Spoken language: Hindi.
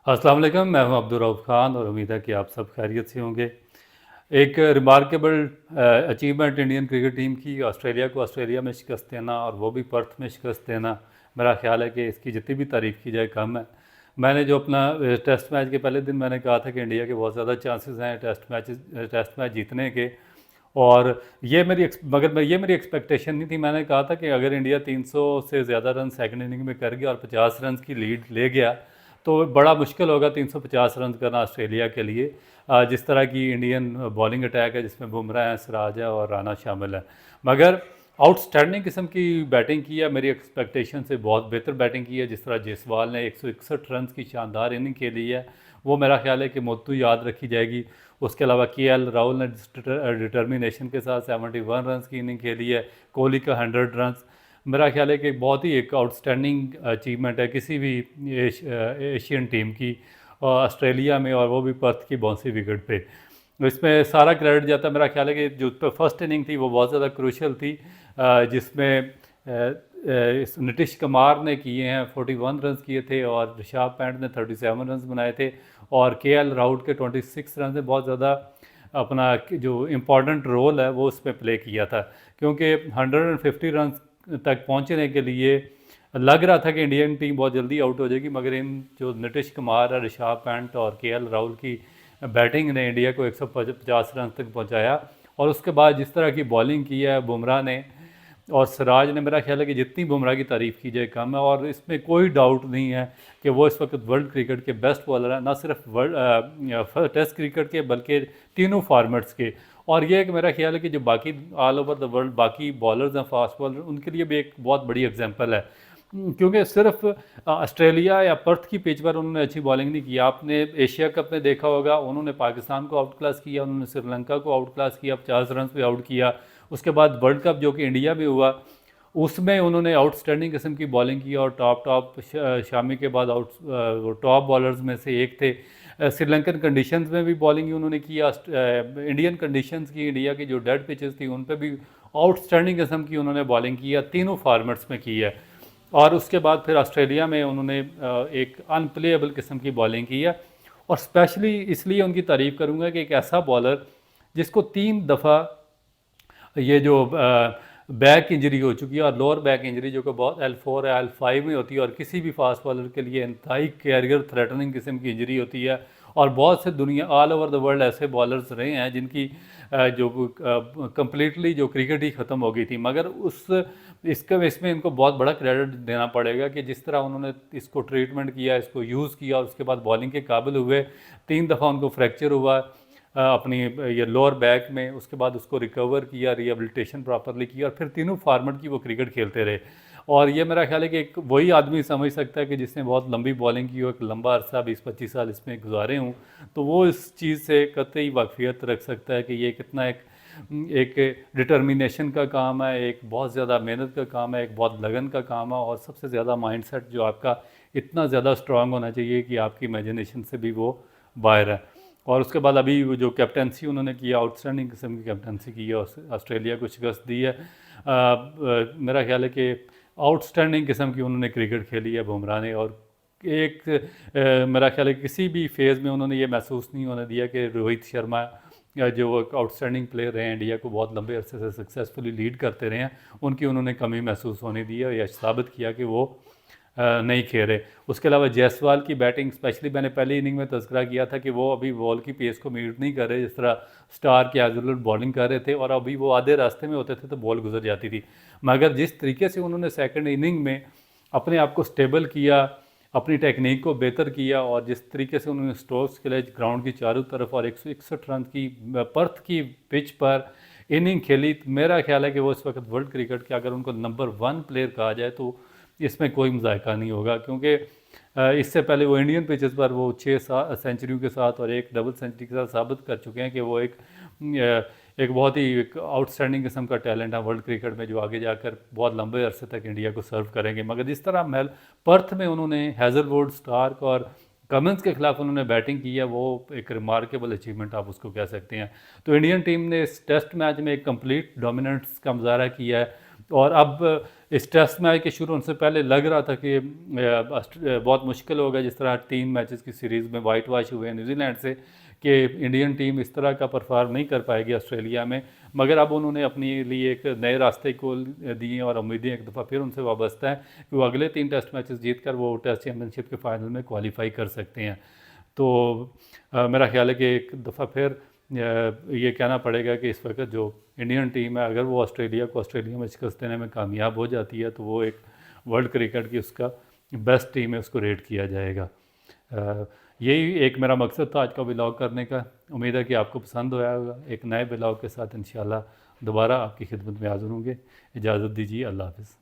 अस्सलाम वालेकुम, मैं हूं अब्दुल रऊफ़ खान और उम्मीद है कि आप सब खैरियत से होंगे। एक remarkable achievement Indian cricket team की ऑस्ट्रेलिया को ऑस्ट्रेलिया में शिकस्त देना और वो भी पर्थ में शिकस्त देना, मेरा ख्याल है कि इसकी जितनी भी तारीफ़ की जाए कम है। मैंने जो अपना टेस्ट मैच के पहले दिन मैंने कहा था कि इंडिया के बहुत ज़्यादा चांसेस हैं टेस्ट मैच जीतने के। और ये मेरी एक्सपेक्टेशन नहीं थी। मैंने कहा था कि अगर इंडिया 300 से ज़्यादा रन सेकंड इनिंग में कर गया और 50 रन की लीड ले गया तो बड़ा मुश्किल होगा 350 रन करना ऑस्ट्रेलिया के लिए। जिस तरह की इंडियन बॉलिंग अटैक है जिसमें बुमराह है, सिराज है और राना शामिल है। मगर आउटस्टैंडिंग किस्म की बैटिंग की है, मेरी एक्सपेक्टेशन से बहुत बेहतर बैटिंग की है। जिस तरह जायसवाल ने 161 रन की शानदार इनिंग खेली है, वो मेरा ख्याल है कि मुद्दू याद रखी जाएगी। उसके अलावा KL राहुल ने डिटर्मिनेशन के साथ 71 रन की इनिंग खेली है। कोहली का 100 रन मेरा ख्याल है कि बहुत ही एक आउटस्टैंडिंग अचीवमेंट है किसी भी एशियन टीम की ऑस्ट्रेलिया में, और वो भी पर्थ की बाउंसी विकेट पे। इसमें सारा क्रेडिट जाता है, मेरा ख्याल है कि जो फर्स्ट इनिंग थी वो बहुत ज़्यादा क्रूशल थी, जिसमें नीतीश कुमार ने किए हैं 41 रन किए थे और ऋषभ पंत ने 37 रन बनाए थे, और KL राहुल के 26 रन से बहुत ज़्यादा अपना जो इम्पॉर्टेंट रोल है वो उसमें प्ले किया था। क्योंकि 150 रन तक पहुंचने के लिए लग रहा था कि इंडियन टीम बहुत जल्दी आउट हो जाएगी, मगर इन जो नीतीश कुमार है, ऋषभ पंत और KL राहुल की बैटिंग ने इंडिया को 150 रन तक पहुंचाया। और उसके बाद जिस तरह की बॉलिंग की है बुमराह ने और सिराज ने, मेरा ख्याल है कि जितनी बुमराह की तारीफ़ की जाए कम है। और इसमें कोई डाउट नहीं है कि वो इस वक्त वर्ल्ड क्रिकेट के बेस्ट बॉलर हैं, ना सिर्फ वर्ल्ड टेस्ट क्रिकेट के बल्कि तीनों फॉर्मेट्स के। और ये एक मेरा ख्याल है कि जो बाकी ऑल ओवर द वर्ल्ड बाकी बॉलर्स हैं, फास्ट बॉलर, उनके लिए भी एक बहुत बड़ी एग्जांपल है। क्योंकि सिर्फ ऑस्ट्रेलिया या पर्थ की पिच पर उन्होंने अच्छी बॉलिंग नहीं की। आपने एशिया कप में देखा होगा, उन्होंने पाकिस्तान को आउट क्लास किया, उन्होंने श्रीलंका को आउट क्लास किया, 50 रन पे आउट किया। उसके बाद वर्ल्ड कप जो कि इंडिया में हुआ, उसमें उन्होंने आउटस्टैंडिंग किस्म की बॉलिंग की और टॉप टॉप शामी के बाद टॉप बॉलर्स में से एक थे। श्रीलंकन कंडीशंस में भी बॉलिंग उन्होंने की, इंडियन कंडीशंस की, इंडिया की जो डेड पिचेस थी उन पर भी आउटस्टैंडिंग किस्म की उन्होंने बॉलिंग की है, तीनों फॉर्मेट्स में की है। और उसके बाद फिर ऑस्ट्रेलिया में उन्होंने एक अनप्लेएबल किस्म की बॉलिंग की है। और स्पेशली इसलिए उनकी तारीफ़ करूँगा कि एक ऐसा बॉलर जिसको 3 दफ़ा ये जो बैक इंजरी हो चुकी है, और लोअर बैक इंजरी जो कि बहुत L4 या L5 में होती है, और किसी भी फास्ट बॉलर के लिए इंतहाई कैरियर थ्रेटनिंग किस्म की इंजरी होती है। और बहुत से दुनिया ऑल ओवर द वर्ल्ड ऐसे बॉलर्स रहे हैं जिनकी जो कंप्लीटली जो क्रिकेट ही ख़त्म हो गई थी। मगर इसमें इनको बहुत बड़ा क्रेडिट देना पड़ेगा कि जिस तरह उन्होंने इसको ट्रीटमेंट किया, इसको यूज़ किया और उसके बाद बॉलिंग के काबिल हुए। 3 दफ़ा उनको फ्रैक्चर हुआ अपनी ये लोअर बैक में, उसके बाद उसको रिकवर किया, रिहेबिलिटेशन प्रॉपरली किया, और फिर तीनों फार्मेट की वो क्रिकेट खेलते रहे। और ये मेरा ख्याल है कि एक वही आदमी समझ सकता है कि जिसने बहुत लंबी बॉलिंग की हो, एक लंबा अरसा 20-25 साल इसमें गुजारे हूँ, तो वो इस चीज़ से कतई वाकफियत रख सकता है कि ये कितना एक एक डिटर्मिनेशन का काम है, एक बहुत ज़्यादा मेहनत का काम है, एक बहुत लगन का काम है, और सबसे ज़्यादा माइंडसेट जो आपका इतना ज़्यादा स्ट्रांग होना चाहिए कि आपकी इमेजिनेशन से भी वो बाहर है। और उसके बाद अभी वो जो कैप्टनसी उन्होंने किया, आउटस्टैंडिंग किस्म की कैप्टनसी की है, ऑस्ट्रेलिया को शिकस्त दी है। मेरा ख्याल है कि आउटस्टैंडिंग किस्म की उन्होंने क्रिकेट खेली है बुमराह ने। और एक मेरा ख्याल है कि किसी भी फेज़ में उन्होंने ये महसूस नहीं होने दिया कि रोहित शर्मा जो आउटस्टैंडिंग प्लेयर रहे हैं, इंडिया को बहुत लंबे अरसे से सक्सेसफुली लीड करते रहे हैं, उनकी उन्होंने कमी महसूस होने दी है, या साबित किया कि वो नहीं खेल रहे। उसके अलावा जायसवाल की बैटिंग, स्पेशली मैंने पहली इनिंग में तज़किरा किया था कि वो अभी बॉल की पेस को मीट नहीं कर रहे, जिस तरह स्टार के एब्सोल्यूट बॉलिंग कर रहे थे, और अभी वो आधे रास्ते में होते थे तो बॉल गुजर जाती थी। मगर जिस तरीके से उन्होंने सेकंड इनिंग में अपने आप को स्टेबल किया, अपनी टेक्निक को बेहतर किया, और जिस तरीके से उन्होंने स्ट्रोक्स के लिए ग्राउंड की चारों तरफ और 161 रन की पर्थ की पिच पर इनिंग खेली, तो मेरा ख्याल है कि वो इस वक्त वर्ल्ड क्रिकेट के अगर उनको नंबर 1 प्लेयर कहा जाए तो इसमें कोई मजायका नहीं होगा। क्योंकि इससे पहले वो इंडियन पिचेस पर वो 6 सेंचुरियों के साथ और एक डबल सेंचुरी के साथ साबित कर चुके हैं कि वो एक बहुत ही एक आउटस्टैंडिंग किस्म का टैलेंट है वर्ल्ड क्रिकेट में, जो आगे जाकर बहुत लंबे अरसे तक इंडिया को सर्व करेंगे। मगर जिस तरह पर्थ में उन्होंने हैज़लवुड, स्टार्क और कमिंस के खिलाफ उन्होंने बैटिंग की है, वो एक रिमार्केबल अचीवमेंट आप उसको कह सकते हैं। तो इंडियन टीम ने इस टेस्ट मैच में एक कंप्लीट डोमिनेंस का मुजाहरा किया है। और अब इस टेस्ट मैच के शुरू होने से पहले लग रहा था कि बहुत मुश्किल होगा, जिस तरह 3 मैचेस की सीरीज़ में वाइट वॉश हुए हैं न्यूजीलैंड से, कि इंडियन टीम इस तरह का परफॉर्म नहीं कर पाएगी ऑस्ट्रेलिया में। मगर अब उन्होंने अपने लिए एक नए रास्ते खोल दिए और उम्मीदें एक दफ़ा फिर उनसे वाबस्ता है कि वो अगले 3 टेस्ट मैचेस जीत कर वो टेस्ट चैम्पियनशिप के फाइनल में क्वालिफाई कर सकते हैं। तो मेरा ख्याल है कि एक दफ़ा फिर ये कहना पड़ेगा कि इस वक्त जो इंडियन टीम है, अगर वो ऑस्ट्रेलिया को ऑस्ट्रेलिया में शिकस्त देने में कामयाब हो जाती है तो वो एक वर्ल्ड क्रिकेट की उसका बेस्ट टीम है, उसको रेट किया जाएगा। यही एक मेरा मकसद था आज का व्लॉग करने का। उम्मीद है कि आपको पसंद आया होगा। एक नए व्लॉग के साथ इंशाल्लाह दोबारा आपकी खिदमत में हाज़िर होंगे। इजाज़त दीजिए, अल्लाह हाफ़िज़।